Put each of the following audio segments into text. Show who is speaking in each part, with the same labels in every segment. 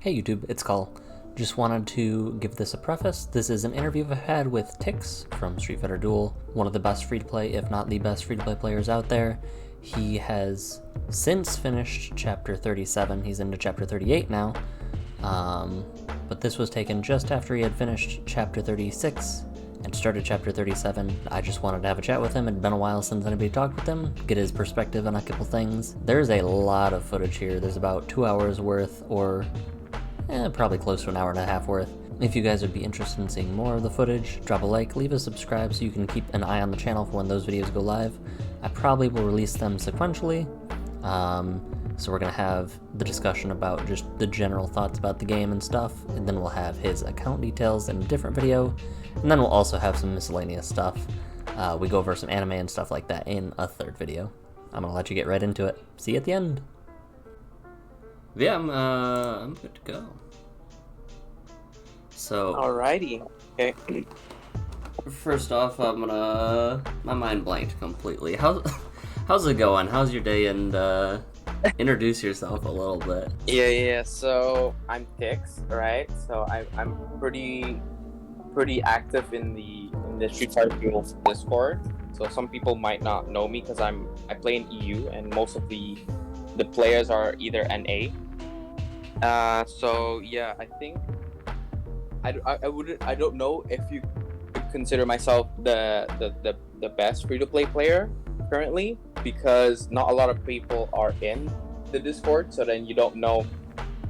Speaker 1: Hey YouTube, it's Call. Just wanted to give this a preface. This is an interview I've had with Tixs from Street Fighter Duel, one of the best free-to-play, if not the best free-to-play players out there. He has since finished Chapter 37, he's into Chapter 38 now, but this was taken just after he had finished Chapter 36 and started Chapter 37. I just wanted to have a chat with him. It'd been a while since anybody talked with him, get his perspective on a couple things. There's a lot of footage here. There's about 2 hours worth, or probably close to an hour and a half worth. If you guys would be interested in seeing more of the footage, drop a like, leave a subscribe so you can keep an eye on the channel for when those videos go live. I probably will release them sequentially, so we're going to have the discussion about just the general thoughts about the game and stuff, and then we'll have his account details in a different video, and then we'll also have some miscellaneous stuff. We go over some anime and stuff like that in a third video. I'm going to let you get right into it. See you at the end. Yeah, I'm good to go. So,
Speaker 2: alrighty. Okay.
Speaker 1: First off, my mind blanked completely. How's it going? How's your day? And introduce yourself a little bit.
Speaker 2: Yeah. So I'm Tixs, right? So I'm pretty active in the Street Fighter Duel Discord. So some people might not know me because I play in EU, and most of the players are either NA. So yeah, I think I don't know if you could consider myself the best free-to-play player currently, because not a lot of people are in the Discord, so then you don't know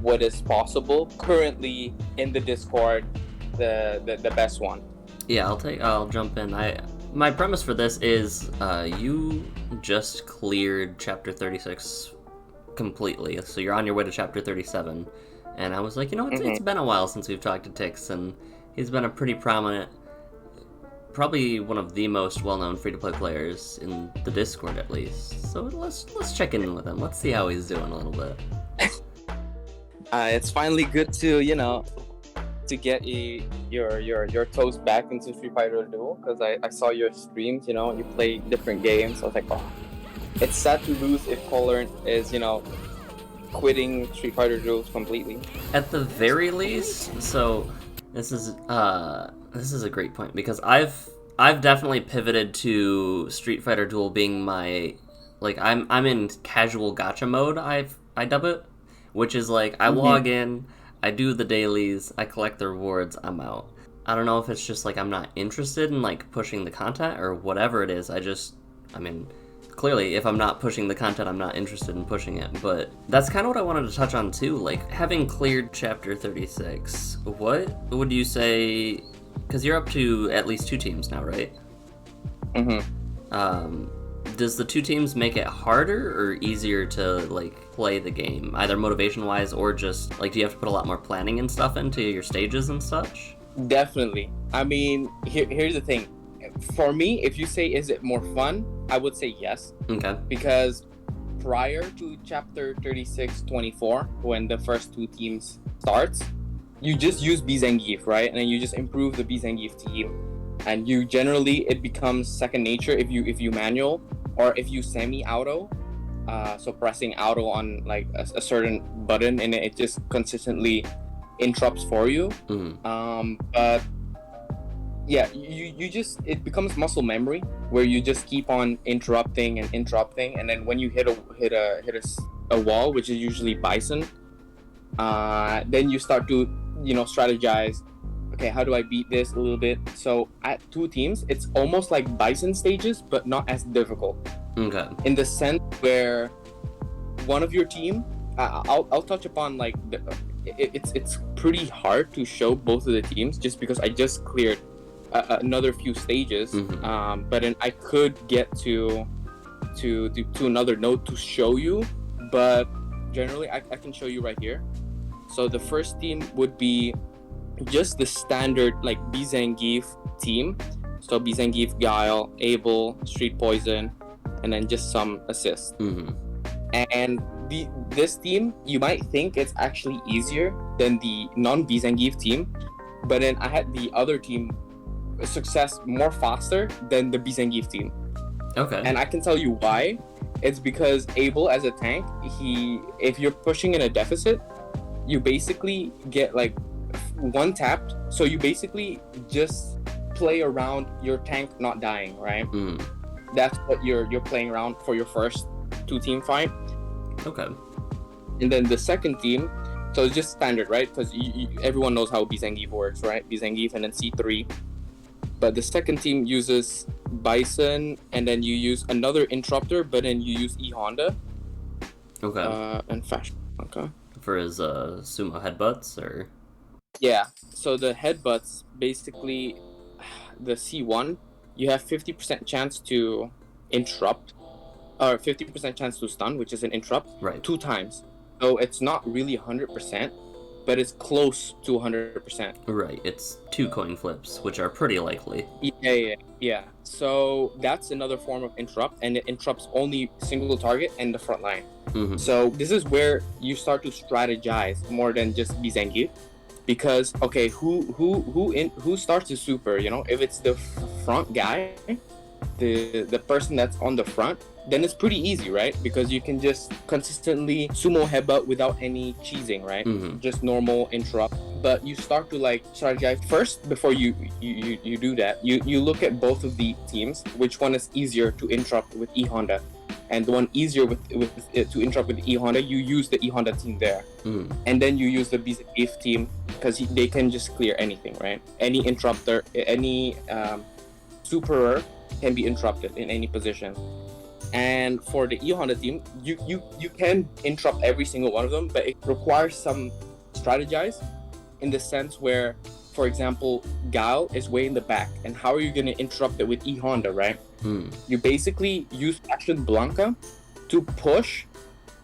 Speaker 2: what is possible currently in the Discord. The best one.
Speaker 1: Yeah, I'll jump in. My premise for this is you just cleared Chapter 36 completely, so you're on your way to Chapter 37, and I was like, it's been a while since we've talked to Tixs, and he's been a pretty prominent, probably one of the most well-known free-to-play players in the Discord, at least. So let's check in with him. Let's see how he's doing a little bit.
Speaker 2: It's finally good to to get your toes back into Street Fighter Duel, because I saw your streams. You play different games. I was like, oh. It's sad to lose if Colern is, quitting Street Fighter Duels completely.
Speaker 1: At the very least, so this is a great point, because I've definitely pivoted to Street Fighter Duel being my, like, I'm in casual gacha mode, I dub it, which is like I log in, I do the dailies, I collect the rewards, I'm out. I don't know if it's just like I'm not interested in like pushing the content or whatever it is. Clearly, if I'm not pushing the content, I'm not interested in pushing it, but that's kind of what I wanted to touch on too. Like, having cleared Chapter 36, what would you say, because you're up to at least 2 teams now, right? Does the 2 teams make it harder or easier to, like, play the game, either motivation-wise or just, like, do you have to put a lot more planning and stuff into your stages and such?
Speaker 2: Definitely. I mean, here's the thing. For me, if you say, is it more fun? I would say yes. Okay. Because prior to Chapter 36-24, when the first 2 teams starts, you just use B Zangief, right? And then you just improve the B Zangief team, and you generally, it becomes second nature if you manual, or if you semi-auto. So pressing auto on like a certain button, and it just consistently interrupts for you. But yeah, you just, it becomes muscle memory where you just keep on interrupting, and then when you hit a wall, which is usually Bison, then you start to strategize. Okay, how do I beat this a little bit? So at 2 teams, it's almost like Bison stages, but not as difficult. Okay. In the sense where one of your team, I'll touch upon like it's pretty hard to show both of the teams just because I just cleared another few stages, but then I could get to another node to show you, but generally I can show you right here. So the first team would be just the standard like B Zangief team. So B Zangief, Guile, Abel, Street Poison, and then just some assists. And this team, you might think it's actually easier than the non-B Zangief team, but then I had the other team success more faster than the B Zangief team. Okay. And I can tell you why. It's because Abel as a tank, if you're pushing in a deficit, you basically get like one tapped. So you basically just play around your tank not dying, right? That's what you're playing around for your first 2-team fight.
Speaker 1: Okay.
Speaker 2: And then the second team, so it's just standard, right? Because everyone knows how Bizangief works, right? Bizangief and then C3. But the second team uses Bison, and then you use another interrupter, but then you use E Honda.
Speaker 1: Okay.
Speaker 2: And Fashion. Okay.
Speaker 1: For his sumo headbutts, or?
Speaker 2: Yeah. So the headbutts, basically, the C1, you have 50% chance to interrupt, or 50% chance to stun, which is an interrupt,
Speaker 1: right,
Speaker 2: 2 times. So it's not really 100%, but it's close to 100%.
Speaker 1: Right, it's 2 coin flips, which are pretty likely.
Speaker 2: Yeah. So that's another form of interrupt, and it interrupts only single target and the front line. So this is where you start to strategize more than just Bizangief, because okay, who starts the super? You know, if it's the front guy, the person that's on the front, then it's pretty easy, right? Because you can just consistently sumo headbutt without any cheesing, right? Just normal interrupt. But you start to like strategize first before you do that. You look at both of the teams, which one is easier to interrupt with E Honda, and the one easier to interrupt with E Honda, you use the E Honda team there, and then you use the Bizangief team because they can just clear anything, right? Any interrupter, any superer can be interrupted in any position. And for the E Honda team, you can interrupt every single one of them, but it requires some strategize in the sense where, for example, Guile is way in the back, and how are you going to interrupt it with E Honda, right? You basically use Action Blanca to push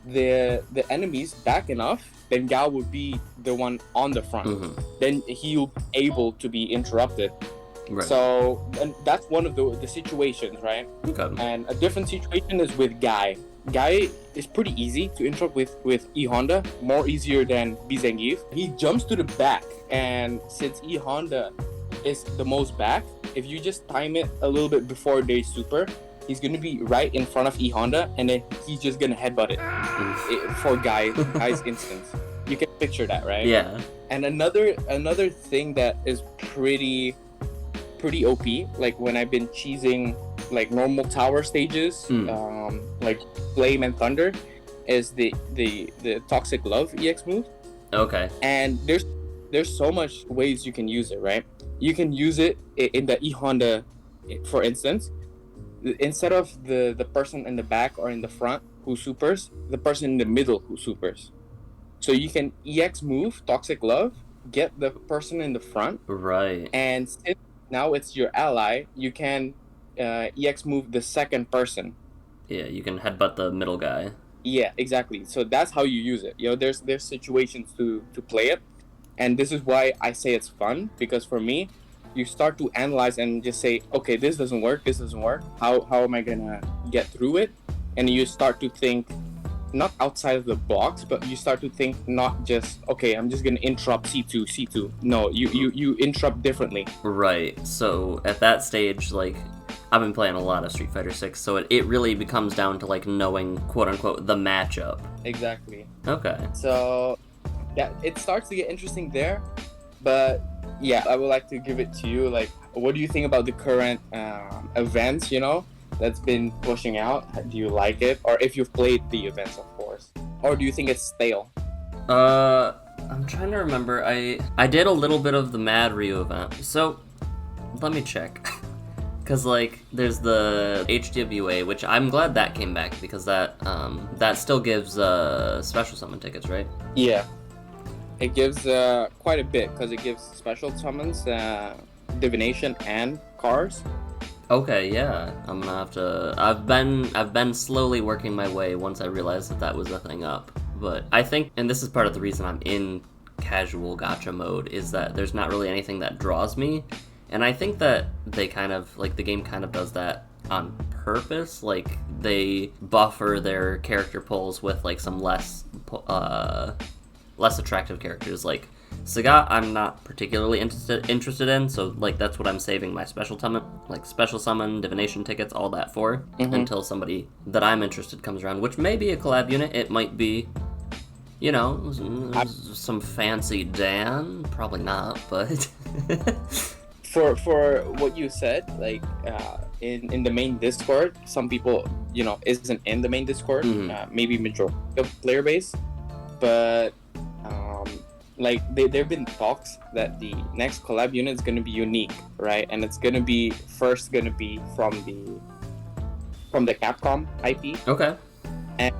Speaker 2: the enemies back enough, then Guile would be the one on the front. Then he'll be able to be interrupted. Right. So and that's one of the situations, right? Okay. And a different situation is with Guy. Guy is pretty easy to interrupt with E Honda, more easier than Bizangief. He jumps to the back, and since E Honda is the most back, if you just time it a little bit before they super, he's gonna be right in front of E Honda, and then he's just gonna headbutt it for Guy's instance. You can picture that, right? Yeah. And another thing that is pretty OP, like when I've been cheesing like normal tower stages, like Flame and Thunder, is the Toxic Love EX move. Okay. And there's so much ways you can use it, right? You can use it in the E Honda, for instance. Instead of the person in the back or in the front who supers, the person in the middle who supers. So you can EX move Toxic Love, get the person in the front. Right. And since now it's your ally, you can EX move the second person.
Speaker 1: Yeah, you can headbutt the middle guy.
Speaker 2: Yeah, exactly. So that's how you use it. You know, there's situations to play it. And this is why I say it's fun, because for me, you start to analyze and just say, okay, this doesn't work. How am I gonna get through it? And you start to think not outside of the box, but you start to think not just, okay, I'm just gonna interrupt C2. No, you interrupt differently.
Speaker 1: Right. So at that stage, like, I've been playing a lot of Street Fighter 6, so it really becomes down to like knowing, quote unquote, the matchup.
Speaker 2: Exactly.
Speaker 1: Okay.
Speaker 2: So yeah, it starts to get interesting there, but yeah, I would like to give it to you. Like, what do you think about the current events, you know, that's been pushing out? Do you like it? Or if you've played the events, of course. Or do you think it's stale?
Speaker 1: I'm trying to remember. I did a little bit of the Mad Ryu event, so let me check. Because, like, there's the HWA, which I'm glad that came back, because that still gives special summon tickets, right?
Speaker 2: Yeah. It gives quite a bit, because it gives special summons, divination, and cars.
Speaker 1: Okay, yeah. I'm gonna have to... I've been slowly working my way once I realized that was a thing up. But I think, and this is part of the reason I'm in casual gacha mode, is that there's not really anything that draws me. And I think that they kind of, like, the game kind of does that on purpose. Like, they buffer their character pulls with, like, some less attractive characters. Like, Sagat, I'm not particularly interested in, so, like, that's what I'm saving my special summon, divination tickets, all that for, until somebody that I'm interested comes around, which may be a collab unit. It might be, You know, some fancy Dan, probably not, but
Speaker 2: for what you said, like in the main Discord, some people, you know, isn't in the main Discord, maybe majority of player base, but like there've been talks that the next collab unit is going to be unique, right? And it's going to be from the Capcom IP.
Speaker 1: Okay.
Speaker 2: And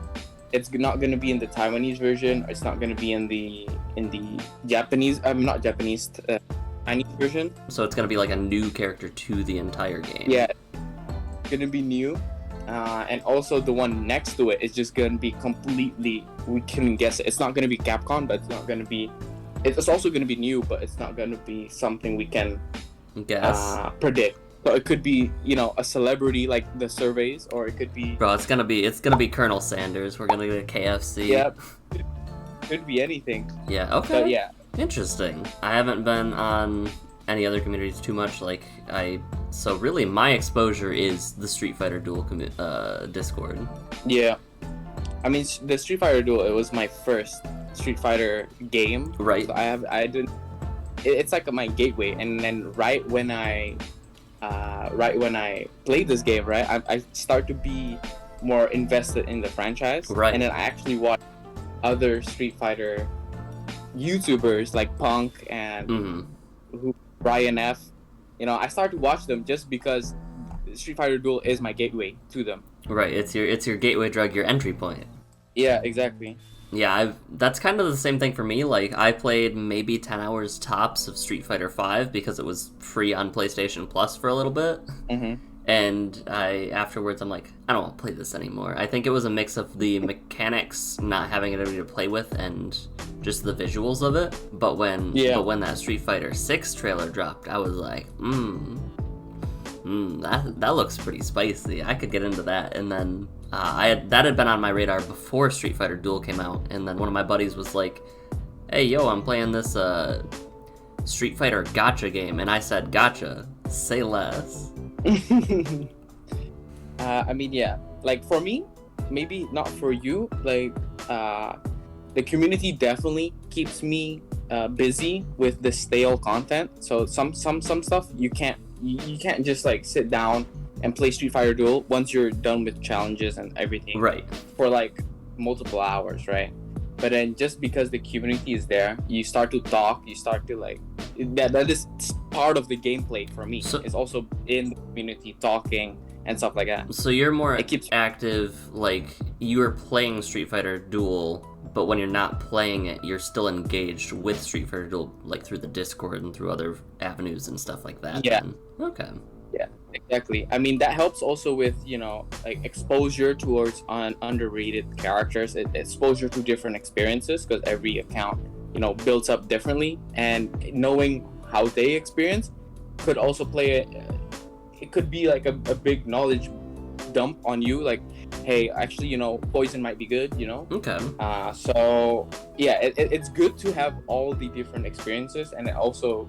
Speaker 2: it's not going to be in the Taiwanese version. It's not going to be in the Japanese. Not Japanese. Chinese version.
Speaker 1: So it's going to be like a new character to the entire game.
Speaker 2: Yeah, it's going to be new. And also the one next to it is just going to be completely, we can guess it. It's not going to be Capcom, but it's not going to be, it's also going to be new, but it's not going to be something we can predict. So it could be, you know, a celebrity like the surveys, or it could be...
Speaker 1: Bro, it's gonna be Colonel Sanders. We're gonna get KFC.
Speaker 2: Yep. Could be anything.
Speaker 1: Yeah, okay.
Speaker 2: But yeah.
Speaker 1: Interesting. I haven't been on any other communities too much. So really my exposure is the Street Fighter Duel Discord.
Speaker 2: Yeah. I mean, the Street Fighter Duel, it was my first Street Fighter game.
Speaker 1: Right.
Speaker 2: So it's like my gateway. And then right when I played this game, right, I start to be more invested in the franchise.
Speaker 1: Right.
Speaker 2: And then I actually watch other Street Fighter YouTubers like Punk and Brian F. You know, I started to watch them just because Street Fighter Duel is my gateway to them.
Speaker 1: Right. It's your gateway drug, your entry point.
Speaker 2: Yeah, exactly.
Speaker 1: Yeah, that's kind of the same thing for me. Like, I played maybe 10 hours tops of Street Fighter V because it was free on PlayStation Plus for a little bit. And afterwards, I'm like, I don't want to play this anymore. I think it was a mix of the mechanics, not having anybody to play with, and just the visuals of it. But when that Street Fighter 6 trailer dropped, I was like, that looks pretty spicy. I could get into that. And then that had been on my radar before Street Fighter Duel came out. And then one of my buddies was like, hey, yo, I'm playing this Street Fighter gacha game. And I said, gacha, say less.
Speaker 2: I mean, yeah, like for me, maybe not for you, like the community definitely keeps me busy with the stale content. So some stuff you can't just like sit down and play Street Fighter Duel once you're done with challenges and everything,
Speaker 1: right, for
Speaker 2: like multiple hours, right? But then just because the community is there, you start to talk, you start to like, that is part of the gameplay for me. So, it's also in the community talking and stuff like that.
Speaker 1: So you're more active, like you're playing Street Fighter Duel, but when you're not playing it, you're still engaged with Street Fighter Duel, like through the Discord and through other avenues and stuff like that.
Speaker 2: Yeah.
Speaker 1: Then. Okay.
Speaker 2: Yeah, exactly. I mean, that helps also with, you know, like exposure towards underrated characters, exposure to different experiences, because every account, you know, builds up differently, and knowing how they experience could also play it could be like a big knowledge dump on you, like, hey, actually, you know, poison might be good, you know.
Speaker 1: Okay.
Speaker 2: So yeah, it's good to have all the different experiences, and it also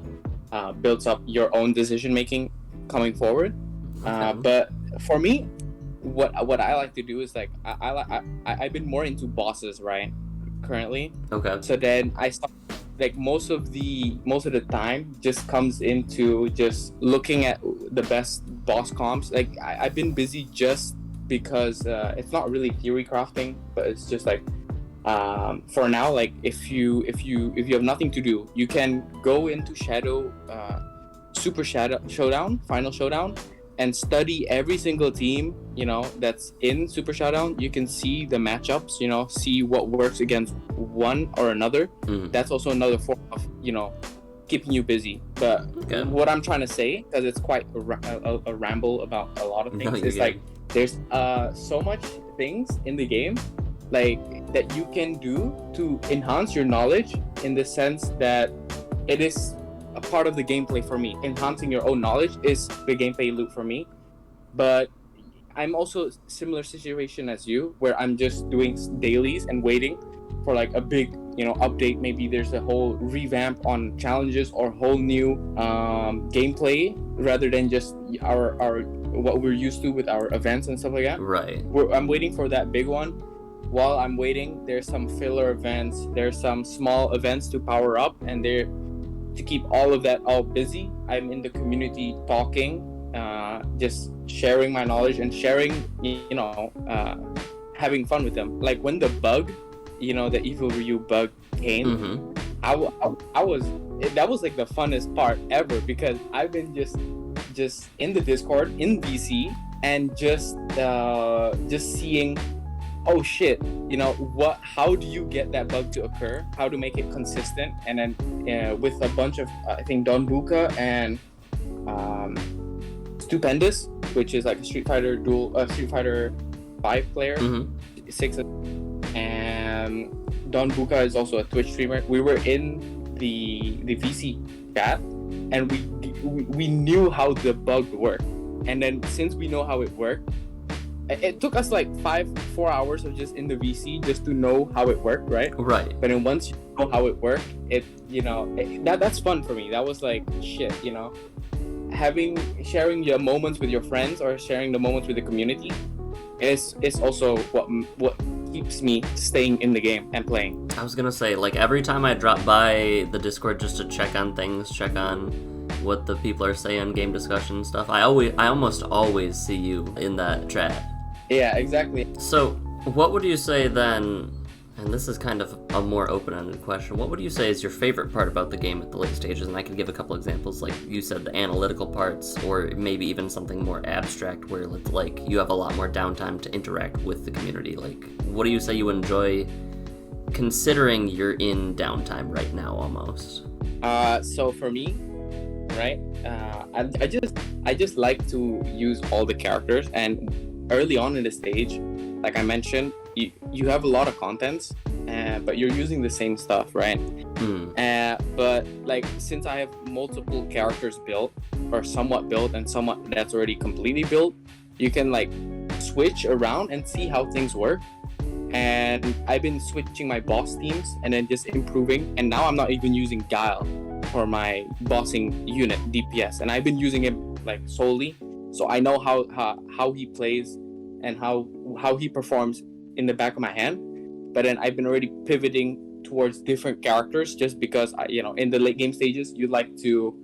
Speaker 2: builds up your own decision making coming forward. But for me, what I like to do is like I've been more into bosses, right, currently.
Speaker 1: Okay.
Speaker 2: So then I start, like, most of the time just comes into just looking at the best boss comps. Like I've been busy just because it's not really theory crafting, but it's just like for now, like if you have nothing to do, you can go into Super Showdown, Final Showdown, and study every single team, you know, that's in Super Showdown. You can see the matchups, you know, see what works against one or another. That's also another form of, you know, keeping you busy. But what I'm trying to say, because it's quite a ramble about a lot of things, is like there's so much things in the game like that you can do to enhance your knowledge, in the sense that it is a part of the gameplay for me. Enhancing your own knowledge is the gameplay loop for me. But I'm also similar situation as you, where I'm just doing dailies and waiting for like a big, you know, update. Maybe there's a whole revamp on challenges or whole new gameplay, rather than just our what we're used to with our events and stuff like that.
Speaker 1: Right.
Speaker 2: I'm waiting for that big one while I'm waiting, there's some filler events, there's some small events to power up, and they're to keep all of that all busy. I'm in the community talking, just sharing my knowledge and sharing, having fun with them. Like when the bug, the Evil Ryu bug came, I was that was like the funnest part ever, because I've been just in the Discord in VC and just seeing, oh shit, how do you get that bug to occur, how to make it consistent, and then with a bunch of I think Don Buka and Stupendous, which is like a Street Fighter 5 player, 6, and Don Buka is also a Twitch streamer. We were in the VC chat, and we knew how the bug worked, and then since we know how it worked, it took us like 4 hours of just in the VC just to know how it worked, right?
Speaker 1: Right.
Speaker 2: But then once you know how it worked, that's fun for me. That was like shit, sharing your moments with your friends or sharing the moments with the community is also what keeps me staying in the game and playing.
Speaker 1: I was gonna say, like, every time I drop by the Discord just to check on things, check on what the people are saying, game discussion stuff, I almost always see you in that chat.
Speaker 2: Yeah, exactly.
Speaker 1: So what would you say then, and this is kind of a more open-ended question, what would you say is your favorite part about the game at the late stages? And I could give a couple examples, like you said, the analytical parts, or maybe even something more abstract where it's like you have a lot more downtime to interact with the community. Like, what do you say you enjoy considering you're in downtime right now almost?
Speaker 2: So for me, right, I just like to use all the characters, and early on in the stage, like I mentioned, you have a lot of contents, but you're using the same stuff, right? But like, since I have multiple characters built or somewhat built and somewhat that's already completely built, you can like switch around and see how things work. And I've been switching my boss teams and then just improving, and now I'm not even using Guile for my bossing unit DPS, and I've been using him like solely, so I know how he plays and how he performs in the back of my hand. But then I've been already pivoting towards different characters, just because in the late game stages, you like to,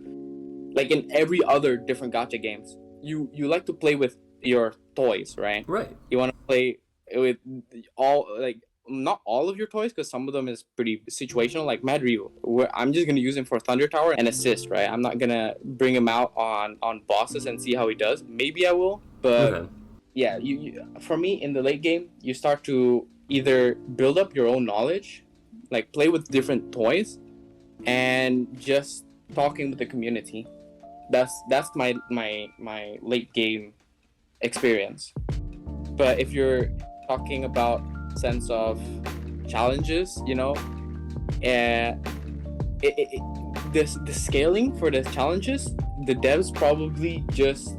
Speaker 2: like in every other different gacha games, you like to play with your toys, right?
Speaker 1: Right.
Speaker 2: You want to play with all, like, not all of your toys, because some of them is pretty situational, like Mad Ryu, where I'm just gonna use him for Thunder Tower and assist, right? I'm not gonna bring him out on bosses and see how he does. Maybe I will, but okay. Yeah, you for me in the late game, you start to either build up your own knowledge, like play with different toys, and just talking with the community. That's my late game experience. But if you're talking about sense of challenges, the scaling for the challenges, the devs probably just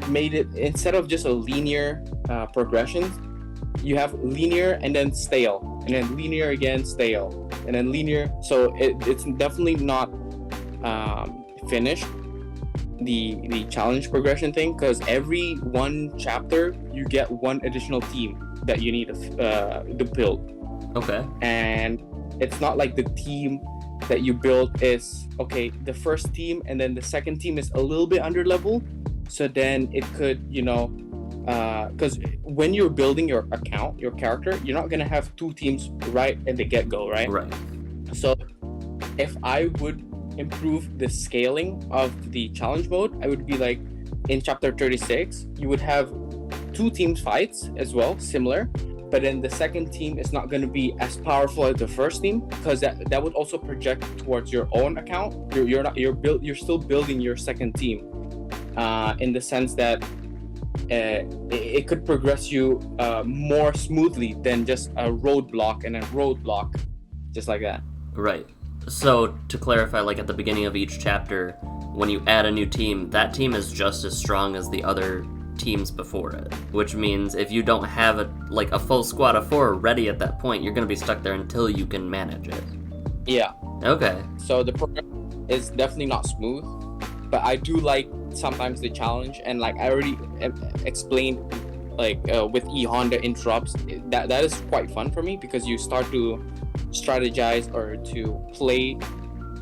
Speaker 2: made it, instead of just a linear progression, you have linear and then stale, and then linear again, stale, and then linear. So it's definitely not finished, the challenge progression thing, because every one chapter you get one additional team that you need to build. Okay. And it's not like the team that you build is okay, the first team and then the second team is a little bit under level, so then it could, because when you're building your account, your character, you're not gonna have two teams right at the get-go, right? So if I would improve the scaling of the challenge mode, I would be like, in chapter 36 you would have two teams fights as well, similar, but then the second team is not going to be as powerful as the first team, because that would also project towards your own account. You're still building your second team, in the sense that it could progress you more smoothly than just a roadblock and a roadblock, just like that.
Speaker 1: Right. So to clarify, like at the beginning of each chapter, when you add a new team, that team is just as strong as the other teams before it, which means if you don't have a full squad of 4 ready at that point, you're going to be stuck there until you can manage it.
Speaker 2: Yeah.
Speaker 1: Okay.
Speaker 2: So the program is definitely not smooth, but I do like sometimes the challenge, and like I already explained with E Honda interrupts, that is quite fun for me because you start to strategize or to play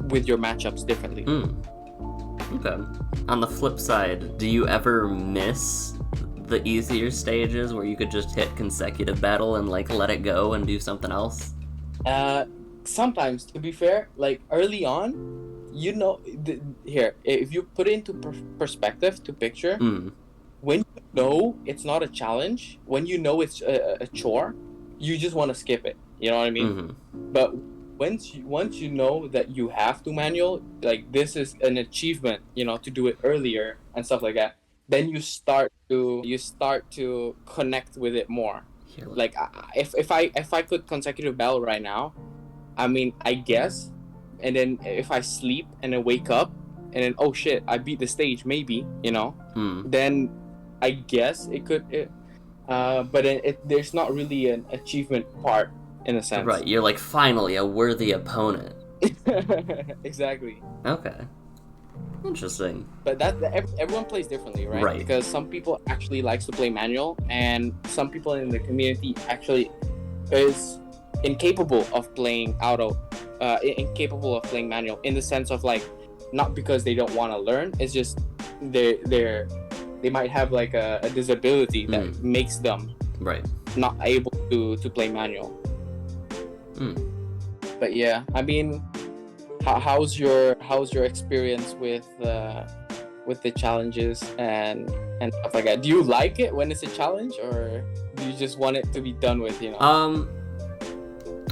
Speaker 2: with your matchups differently.
Speaker 1: Okay. On the flip side, do you ever miss the easier stages where you could just hit consecutive battle and like let it go and do something else?
Speaker 2: Sometimes, to be fair, like early on, here, if you put it into perspective to picture, when you know it's not a challenge, when you know it's a chore, you just want to skip it. You know what I mean? But once you know that you have to manual, like this is an achievement, to do it earlier and stuff like that, then you start to connect with it more. Like if I could consecutive battle right now, I mean, I guess, and then if I sleep and then wake up and then, oh shit, I beat the stage, maybe, then I guess it could, but there's not really an achievement part in a sense.
Speaker 1: Right, you're like, finally, a worthy opponent.
Speaker 2: Exactly.
Speaker 1: Okay. Interesting.
Speaker 2: But everyone plays differently, right?
Speaker 1: Right.
Speaker 2: Because some people actually likes to play manual, and some people in the community actually is incapable of playing auto, incapable of playing manual, in the sense of like, not because they don't want to learn, it's just they might have like a disability that makes them not able to play manual. But yeah, I mean, how's your experience with the challenges and stuff like that? Do you like it when it's a challenge, or do you just want it to be done with?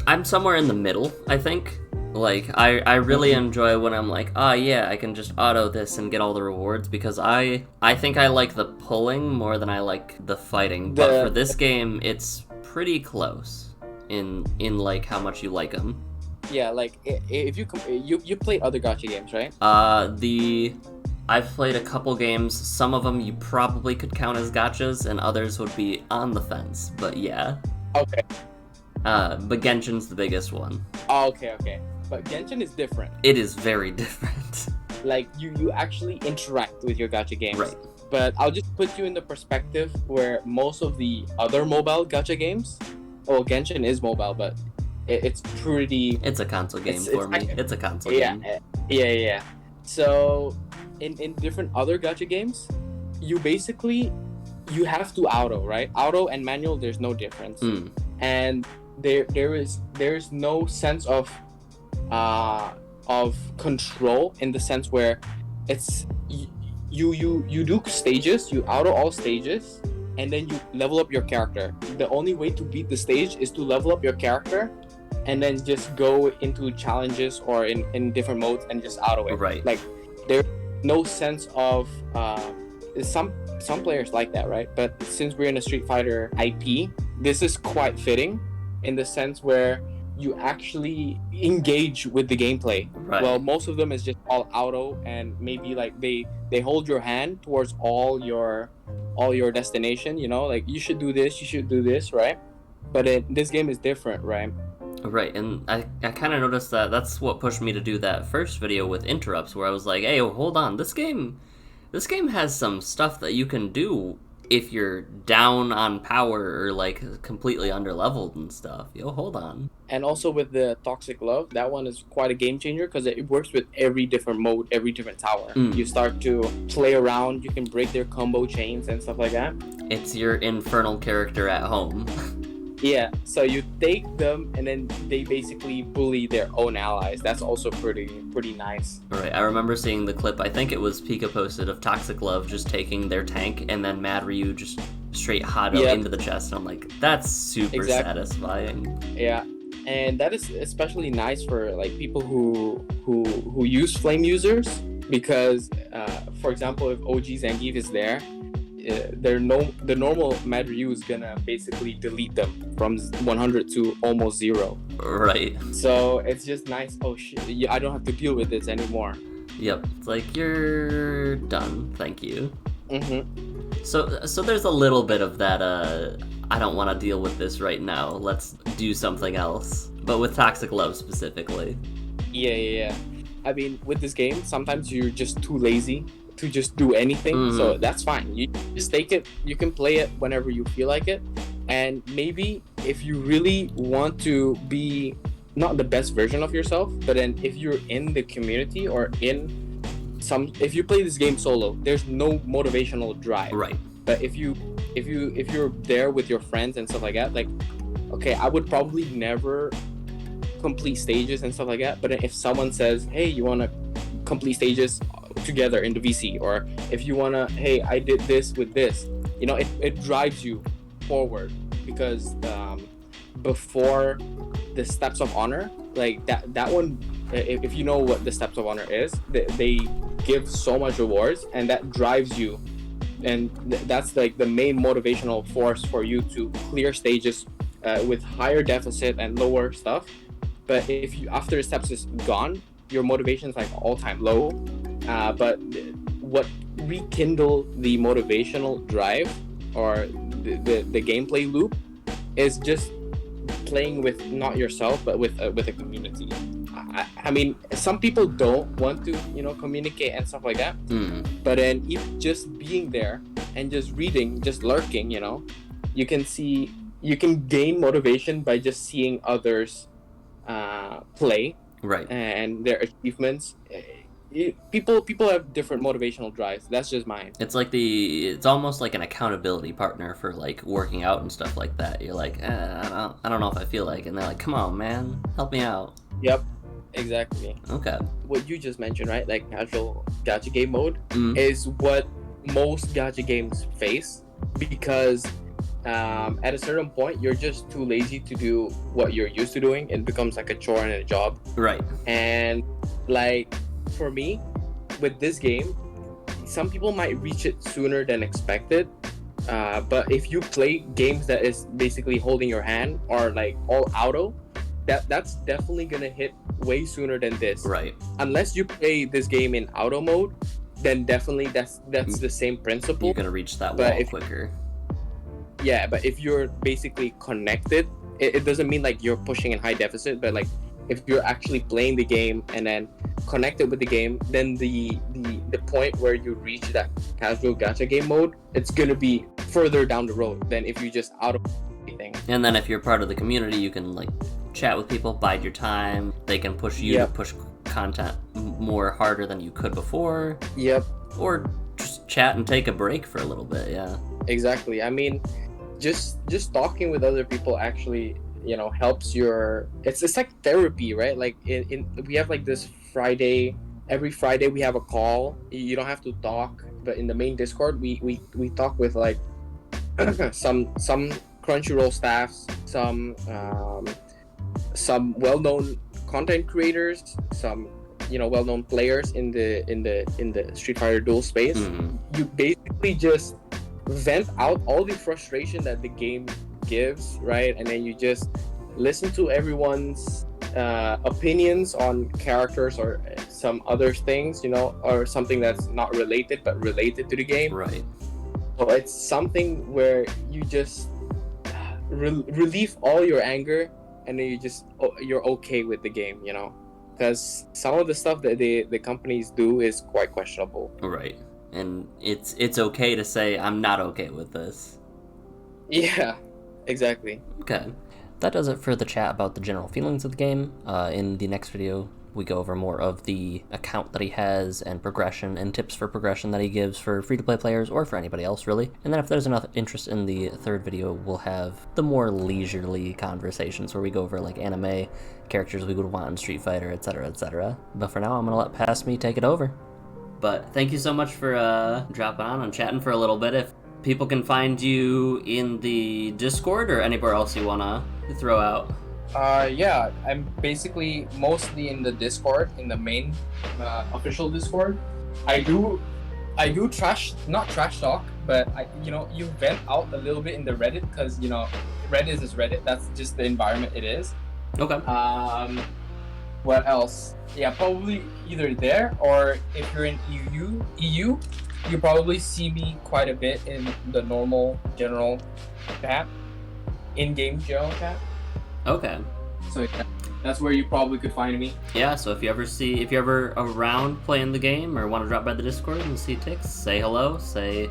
Speaker 1: I'm somewhere in the middle, I think. Like, I really enjoy when I'm like, yeah, I can just auto this and get all the rewards, because I think I like the pulling more than I like the fighting. But for this game, it's pretty close in like how much you like them.
Speaker 2: Yeah, like if you played other gacha games, right?
Speaker 1: I've played a couple games. Some of them you probably could count as gachas, and others would be on the fence. But yeah.
Speaker 2: Okay.
Speaker 1: But Genshin's the biggest one.
Speaker 2: Oh, okay. But Genshin is different.
Speaker 1: It is very different.
Speaker 2: Like, you actually interact with your gacha games.
Speaker 1: Right.
Speaker 2: But I'll just put you in the perspective where most of the other mobile gacha games, well, Genshin is mobile, but it's pretty...
Speaker 1: It's a console game for me. It's a console game.
Speaker 2: Yeah. So, in different other gacha games, you have to auto, right? Auto and manual, there's no difference. And there's no sense of control, in the sense where it's you do stages, you auto all stages, and then you level up your character. The only way to beat the stage is to level up your character and then just go into challenges or in different modes and just auto it.
Speaker 1: Right.
Speaker 2: Like, there's no sense of some players like that, right? But since we're in a Street Fighter IP, this is quite fitting, in the sense where you actually engage with the gameplay.
Speaker 1: Right.
Speaker 2: Well, most of them is just all auto, and maybe like they hold your hand towards all your destination, like you should do this, right? But this game is different, right?
Speaker 1: Right, and I kind of noticed that's what pushed me to do that first video with interrupts, where I was like, hey, hold on, this game has some stuff that you can do if you're down on power or like completely underleveled and stuff. Hold on. And
Speaker 2: also with the Toxic Love, that one is quite a game changer, because it works with every different mode, every different tower. You start to play around, you can break their combo chains and stuff like that.
Speaker 1: It's your infernal character at home.
Speaker 2: Yeah, so you take them and then they basically bully their own allies. That's also pretty nice.
Speaker 1: Right, I remember seeing the clip, I think it was Pika posted, of Toxic Love just taking their tank and then Mad Ryu just straight Hado into the chest, and I'm like, that's super satisfying.
Speaker 2: Yeah, and that is especially nice for like people who use flame users, because for example, if OG Zangief is there, the normal Mad Ryu is gonna basically delete them from 100 to almost 0.
Speaker 1: Right.
Speaker 2: So it's just nice. Oh shit! I don't have to deal with this anymore.
Speaker 1: Yep. It's like, you're done. Thank you. So there's a little bit of that. I don't want to deal with this right now. Let's do something else. But with Toxic Love specifically.
Speaker 2: Yeah. I mean, with this game, sometimes you're just too lazy. to just do anything. So that's fine. You just take it. You can play it whenever you feel like it. And maybe if you really want to be not the best version of yourself, but then if you're in the community or if you play this game solo, there's no motivational drive.
Speaker 1: Right.
Speaker 2: But if you're there with your friends and stuff like that, like, okay, I would probably never complete stages and stuff like that. But if someone says, hey, you want to complete stages together in the VC, or if you want to, hey, I did this with this, it drives you forward. Because before the Steps of Honor, like that one, if you know what the Steps of Honor is, they give so much rewards, and that drives you, and that's like the main motivational force for you to clear stages with higher deficit and lower stuff. But if you, after the steps is gone, your motivation is like all-time low. But what rekindle the motivational drive or the gameplay loop is just playing with not yourself, but with a community. I mean, some people don't want to, communicate and stuff like that. But then even just being there and just reading, just lurking, you can gain motivation by just seeing others play,
Speaker 1: right,
Speaker 2: and their achievements. People have different motivational drives. That's just mine.
Speaker 1: It's almost like an accountability partner for like working out and stuff like that. You're like, I don't know if I feel like, and they're like, come on, man, help me out.
Speaker 2: Yep, exactly.
Speaker 1: Okay.
Speaker 2: What you just mentioned, right? Like casual gacha game mode is what most gacha games face, because at a certain point you're just too lazy to do what you're used to doing. It becomes like a chore and a job.
Speaker 1: Right.
Speaker 2: And like, for me, with this game, some people might reach it sooner than expected, but if you play games that is basically holding your hand or like all auto, that's definitely gonna hit way sooner than this.
Speaker 1: Right.
Speaker 2: Unless you play this game in auto mode, then definitely that's the same principle.
Speaker 1: You're gonna reach that wall quicker.
Speaker 2: Yeah, but if you're basically connected, it doesn't mean like you're pushing in high deficit, but like if you're actually playing the game and then connected with the game, then the point where you reach that casual gacha game mode, it's gonna be further down the road than if you just auto anything.
Speaker 1: And then if you're part of the community, you can like chat with people, bide your time. They can push you to push content more harder than you could before.
Speaker 2: Yep.
Speaker 1: Or just chat and take a break for a little bit. Yeah. Exactly.
Speaker 2: I mean, just talking with other people actually, helps your. It's like therapy, right? Like we have like this Friday. Every Friday we have a call. You don't have to talk, but in the main Discord we talk with like some Crunchyroll staffs, some well-known content creators, some well-known players in the Street Fighter Duel space. You basically just vent out all the frustration that the game gives, right? And then you just listen to everyone's opinions on characters or some other things, or something that's not related but related to the game.
Speaker 1: Right.
Speaker 2: So it's something where you just relieve all your anger, and then you're okay with the game, because some of the stuff that the companies do is quite questionable.
Speaker 1: Right. And it's okay to say, I'm not okay with this.
Speaker 2: Yeah, exactly.
Speaker 1: Okay. That does it for the chat about the general feelings of the game. In the next video, we go over more of the account that he has and progression and tips for progression that he gives for free-to-play players or for anybody else, really. And then if there's enough interest in the third video, we'll have the more leisurely conversations where we go over like anime, characters we would want in Street Fighter, etc., etc. But for now, I'm going to let Pass Me take it over. But thank you so much for dropping on and chatting for a little bit. If people can find you in the Discord or anywhere else you want to throw out.
Speaker 2: Yeah, I'm basically mostly in the Discord, in the main official Discord. I do not trash talk, but you vent out a little bit in the Reddit, because Reddit is Reddit. That's just the environment it is.
Speaker 1: Okay.
Speaker 2: What else? Yeah, probably either there, or if you're in EU, you probably see me quite a bit in the normal general chat, in-game general chat.
Speaker 1: Okay.
Speaker 2: So That's where you probably could find me.
Speaker 1: Yeah, so if you're ever around playing the game or want to drop by the Discord and see Tixs, say hello, say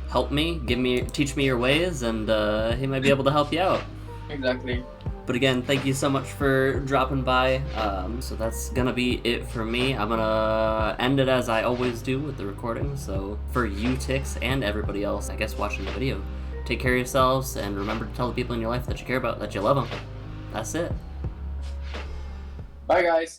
Speaker 1: help me, teach me your ways, and he might be able to help you out.
Speaker 2: Exactly.
Speaker 1: But again, thank you so much for dropping by. So that's gonna be it for me. I'm gonna end it as I always do with the recording. So for you, Tixs, and everybody else, I guess, watching the video, take care of yourselves and remember to tell the people in your life that you care about, that you love them. That's it.
Speaker 2: Bye, guys.